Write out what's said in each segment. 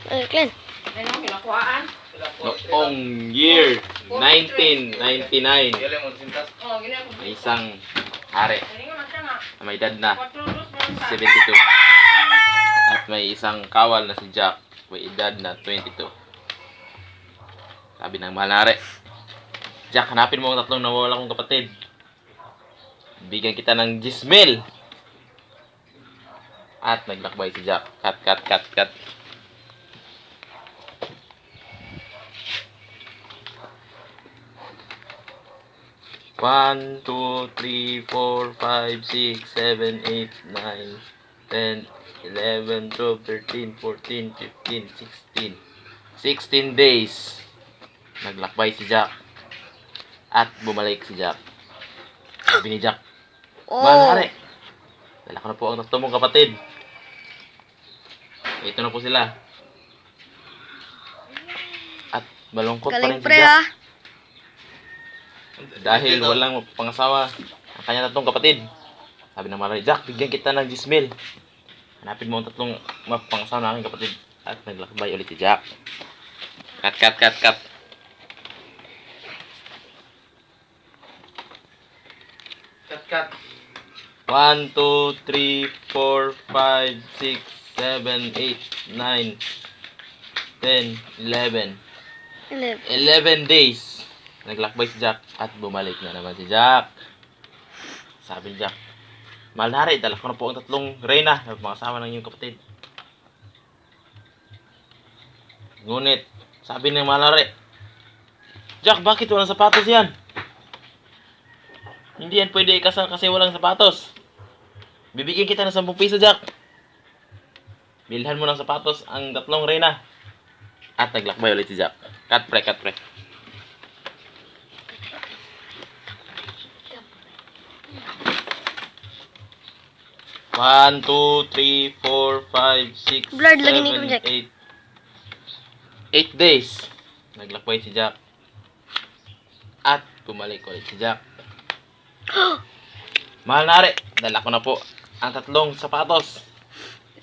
Glenn. Ano kinakuhaan? Noong year 1999, Oh, gina ko. may isang hari Ano nga siya nga? na may edad na 4 72 at may isang kawal na si Jack, may edad na 22. Sabi ng mahal na hari, Jack, hanapin mo ang tatlong nawawala kong kapatid. Bigyan kita ng 10,000. At naglakbay si Jack. Cut. 1, 2, 3, 4, 5, 6, 7, 8, 9, 10, 11, 12, 13, 14, 15, 16. 16 days. Naglakbay si Jack. At bumalik si Jack. Sabi ni Jack, Mahal na hari, dala ko na po ang tatlo mong kapatid. Ito na po sila. At malungkot pa rin Galing si pre Jack. ah. Dahil walang pangasawa ang kanyang tatlong kapatid. Sabi ng malay, Jack, bigyan kita ng 10,000. Hanapin mo ang tatlong mapangasawa ng aking kapatid. At naglakbay ulit si Jack. Cut. 1, 2, 3, 4, 5, 6, 7, 8, 9, 10, 11. 11 days. Naglakbay si Jack at bumalik na naman si Jack. Sabi ni Jack, Mahal na hari, dala ko na po ang tatlong reyna na mga ng iyong kapatid. Ngunit, sabi ng mahal na hari, Jack, bakit walang sapatos yan? Hindi yan pwede ikasal kasi walang sapatos. Bibigyan kita ng 10 piso, Jack. Bilhan mo ng sapatos ang tatlong reyna. At naglakbay ulit si Jack. Cut pre. 1, 2, 3, 4, 5, 6, Blood, lagi ni 7, Jack. 8 days. Naglakbay si Jack. At bumalik ulit si Jack. Mahal na hari, dala ko na po ang tatlong sapatos.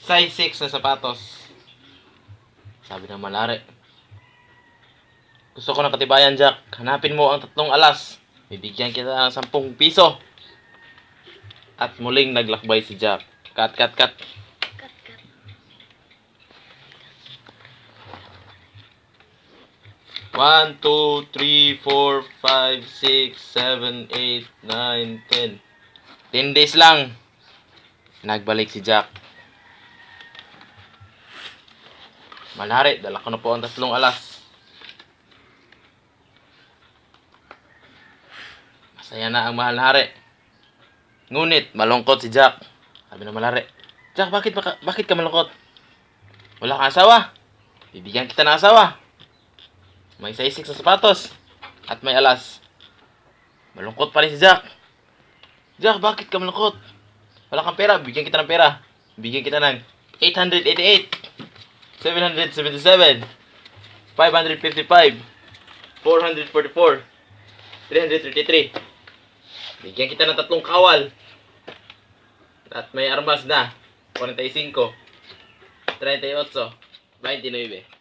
Size 6 na sapatos. Sabi ng mahal na hari, gusto ko ng katibayan, Jack. Hanapin mo ang tatlong alas. Bibigyan kita ng 10 piso. At muling naglakbay si Jack. Cut. 1, 2, 3, 4, 5, 6, 7, 8, 9, 10. 10 days lang. Nagbalik si Jack. Mahal na hari, dala ko na po ang tatlong alas. Masaya na ang mahal na hari. Ngunit, malungkot si Jack. Sabi ng mahal na hari, Jack, bakit ka malungkot? Wala kang asawa. Bibigyan kita ng asawa. May size 6 na sapatos. At may alas. Malungkot pa rin si Jack. Jack, bakit ka malungkot? Wala kang pera. Bigyan kita ng pera. Bigyan kita ng 888, 777, 555, 444, 333. Bigyan kita ng tatlong kawal. At may armas na 45, 38, 29.